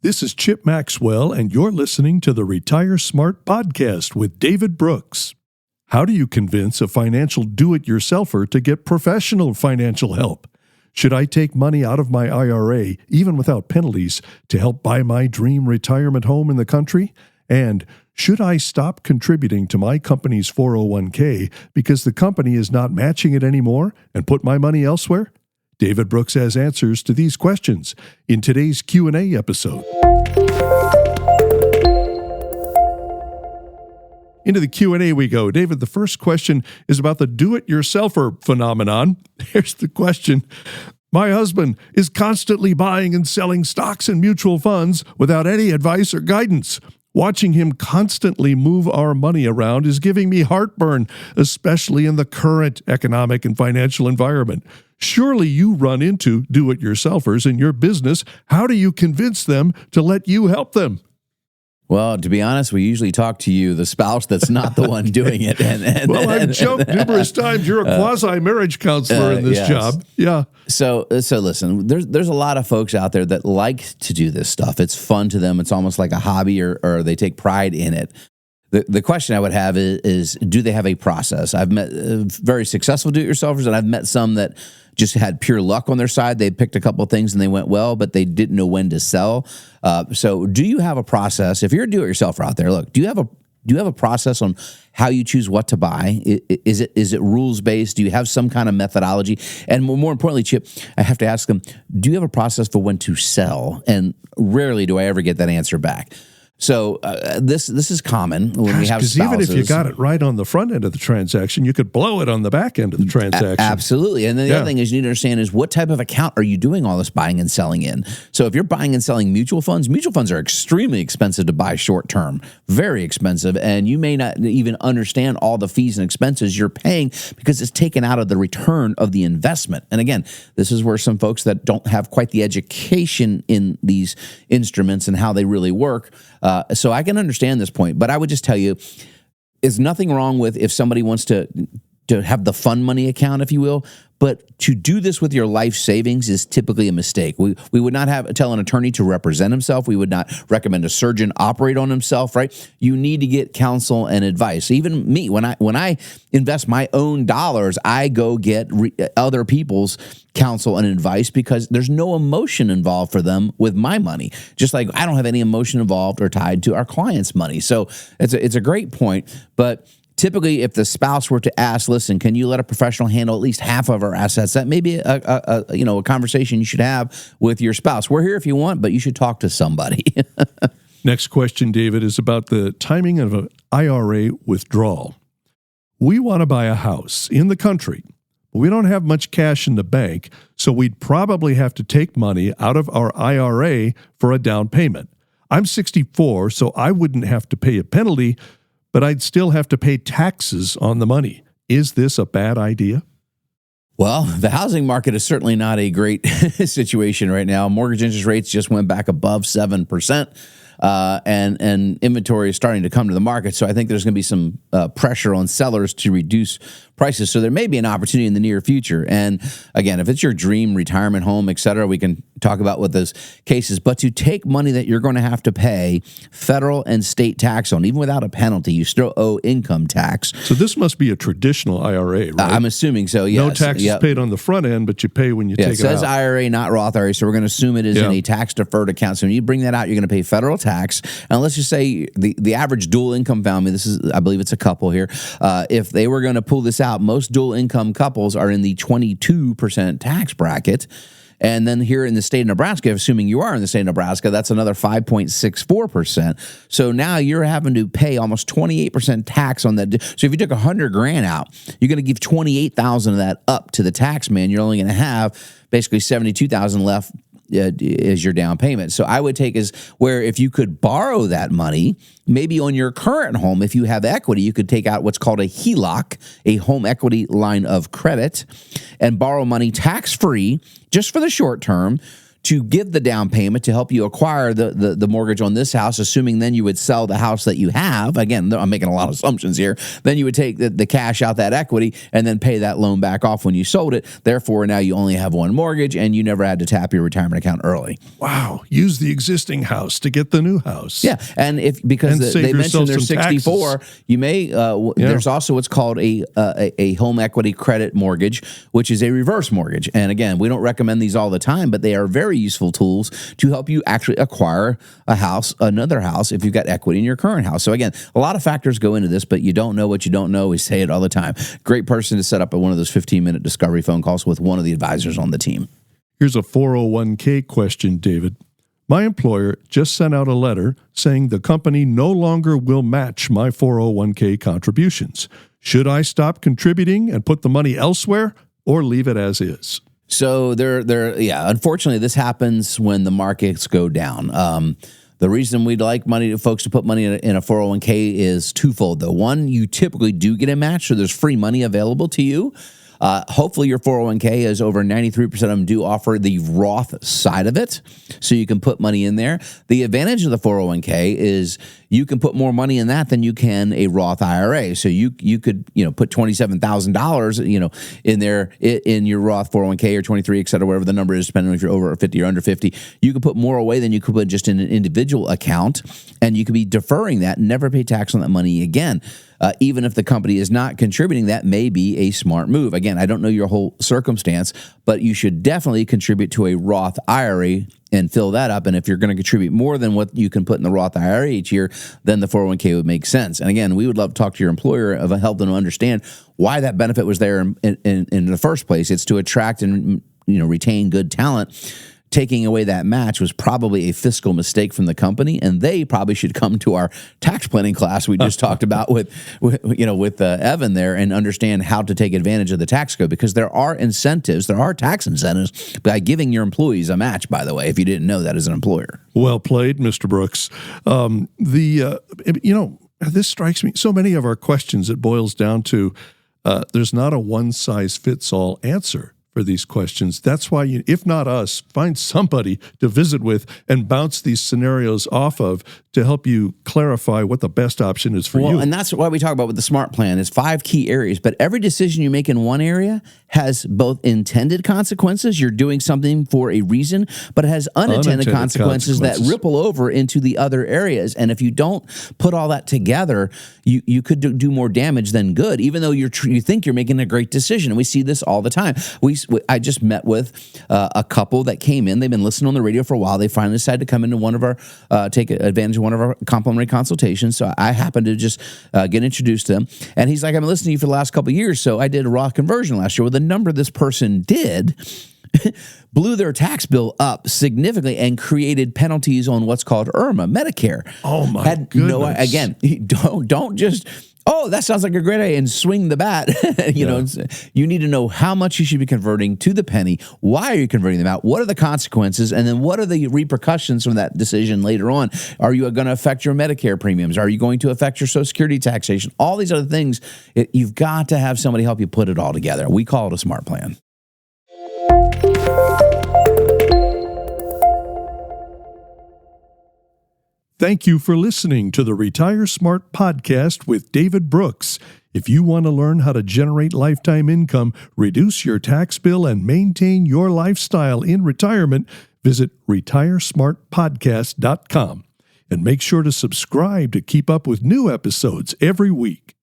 This is Chip Maxwell, and you're listening to the Retire Smart podcast with David Brooks. How do you convince a financial do-it-yourselfer to get professional financial help? Should I take money out of my IRA, even without penalties, to help buy my dream retirement home in the country? And should I stop contributing to my company's 401k because the company is not matching it anymore and put my money elsewhere? David Brooks has answers to these questions in today's Q&A episode. Into the Q&A we go. David, the first question is about the do-it-yourselfer phenomenon. Here's the question. My husband is constantly buying and selling stocks and mutual funds without any advice or guidance. Watching him constantly move our money around is giving me heartburn, especially in the current economic and financial environment. Surely you run into do-it-yourselfers in your business. How do you convince them to let you help them? Well, to be honest, we usually talk to you, the spouse that's not the one doing it. Well, I've joked numerous times you're a quasi-marriage counselor in this job. Yeah. So listen, there's a lot of folks out there that like to do this stuff. It's fun to them. It's almost like a hobby or they take pride in it. The question I would have is do they have a process? I've met very successful do-it-yourselfers, and I've met some that just had pure luck on their side. They picked a couple of things and they went well, but they didn't know when to sell. So do you have a process? If you're a do-it-yourselfer out there, look, do you have a process on how you choose what to buy? Is it rules-based? Do you have some kind of methodology? And more importantly, Chip, I have to ask them, do you have a process for when to sell? And rarely do I ever get that answer back. So this is common when we have spouses. Because even if you got it right on the front end of the transaction, you could blow it on the back end of the transaction. Absolutely. And then the other thing is you need to understand is what type of account are you doing all this buying and selling in? So if you're buying and selling mutual funds are extremely expensive to buy short term, very expensive, and you may not even understand all the fees and expenses you're paying because it's taken out of the return of the investment. And again, this is where some folks that don't have quite the education in these instruments and how they really work. So I can understand this point, but I would just tell you, there's nothing wrong with if somebody wants to have the fun money account, if you will, but to do this with your life savings is typically a mistake. We would not tell an attorney to represent himself. We would not recommend a surgeon operate on himself, right? You need to get counsel and advice. Even me, when I invest my own dollars, I go get other people's counsel and advice because there's no emotion involved for them with my money. Just like I don't have any emotion involved or tied to our clients' money. So it's a great point, but typically, if the spouse were to ask, listen, can you let a professional handle at least half of our assets? That may be a conversation you should have with your spouse. We're here if you want, but you should talk to somebody. Next question, David, is about the timing of an IRA withdrawal. We want to buy a house in the country, but we don't have much cash in the bank, so we'd probably have to take money out of our IRA for a down payment. I'm 64, so I wouldn't have to pay a penalty, but I'd still have to pay taxes on the money. Is this a bad idea? Well, the housing market is certainly not a great situation right now. Mortgage interest rates just went back above 7%, and inventory is starting to come to the market. So I think there's going to be some pressure on sellers to reduce prices. So there may be an opportunity in the near future. And again, if it's your dream retirement home, et cetera, we can talk about what those cases. But to take money that you're going to have to pay federal and state tax on, even without a penalty, you still owe income tax. So this must be a traditional IRA, right? I'm assuming so, yes. No taxes paid on the front end, but you pay when you take it out. It says IRA, not Roth IRA, so we're going to assume it is in a tax-deferred account. So when you bring that out, you're going to pay federal tax. And let's just say the average dual income family, I believe it's a couple here, if they were going to pull this out, most dual income couples are in the 22% tax bracket. And then here in the state of Nebraska, assuming you are in the state of Nebraska, that's another 5.64%. So now you're having to pay almost 28% tax on that. So if you took $100,000 out, you're going to give $28,000 of that up to the tax man. You're only going to have basically $72,000 left is your down payment. So I would take as where if you could borrow that money, maybe on your current home, if you have equity, you could take out what's called a HELOC, a home equity line of credit, and borrow money tax-free just for the short term to give the down payment to help you acquire the mortgage on this house, assuming then you would sell the house that you have. Again, I'm making a lot of assumptions here. Then you would take the cash out, that equity, and then pay that loan back off when you sold it. Therefore, now you only have one mortgage and you never had to tap your retirement account early. Wow. Use the existing house to get the new house. Yeah. And because they mentioned they're 64, you may, there's also what's called a home equity credit mortgage, which is a reverse mortgage. And again, we don't recommend these all the time, but they are very useful tools to help you actually acquire another house, if you've got equity in your current house. So again, a lot of factors go into this, but you don't know what you don't know. We say it all the time. Great person to set up one of those 15-minute discovery phone calls with one of the advisors on the team. Here's a 401k question, David. My employer just sent out a letter saying the company no longer will match my 401k contributions. Should I stop contributing and put the money elsewhere or leave it as is? So unfortunately, this happens when the markets go down. The reason we'd like folks to put money in a 401k is twofold, though. One, you typically do get a match, so there's free money available to you. Hopefully your 401k is over 93% of them do offer the Roth side of it, so you can put money in there. The advantage of the 401k is you can put more money in that than you can a Roth IRA. So you could put $27,000 in there in your Roth 401k or 23, et cetera, whatever the number is, depending on if you're over 50 or under 50. You could put more away than you could put just in an individual account, and you could be deferring that and never pay tax on that money again. Even if the company is not contributing, that may be a smart move. Again, I don't know your whole circumstance, but you should definitely contribute to a Roth IRA and fill that up. And if you're going to contribute more than what you can put in the Roth IRA each year, then the 401k would make sense. And again, we would love to talk to your employer and help them understand why that benefit was there in the first place. It's to attract and retain good talent. Taking away that match was probably a fiscal mistake from the company, and they probably should come to our tax planning class we just talked about with Evan there, and understand how to take advantage of the tax code, because there are incentives, there are tax incentives by giving your employees a match, by the way, if you didn't know that as an employer. Well played, Mr. Brooks. This strikes me, so many of our questions, it boils down to there's not a one-size-fits-all answer for these questions. That's why, if not us, find somebody to visit with and bounce these scenarios off of to help you clarify what the best option is for you. And that's why we talk about with the SMART plan is 5 key areas. But every decision you make in one area has both intended consequences. You're doing something for a reason, but it has unintended consequences that ripple over into the other areas. And if you don't put all that together, you could do more damage than good, even though you think you're making a great decision. And we see this all the time. I just met with a couple that came in. They've been listening on the radio for a while. They finally decided to come into one of our, take advantage of one of our complimentary consultations. So I happened to just get introduced to them. And he's like, I've been listening to you for the last couple of years. So I did a Roth conversion last year. Well, the number this person did blew their tax bill up significantly and created penalties on what's called IRA, Medicare. Oh, my goodness. Again, don't just... Oh, that sounds like a great idea, and swing the bat. You need to know how much you should be converting to the penny. Why are you converting them out? What are the consequences? And then what are the repercussions from that decision later on? Are you going to affect your Medicare premiums? Are you going to affect your Social Security taxation? All these other things, you've got to have somebody help you put it all together. We call it a SMART plan. Thank you for listening to the Retire Smart podcast with David Brooks. If you want to learn how to generate lifetime income, reduce your tax bill, and maintain your lifestyle in retirement, visit retiresmartpodcast.com. And make sure to subscribe to keep up with new episodes every week.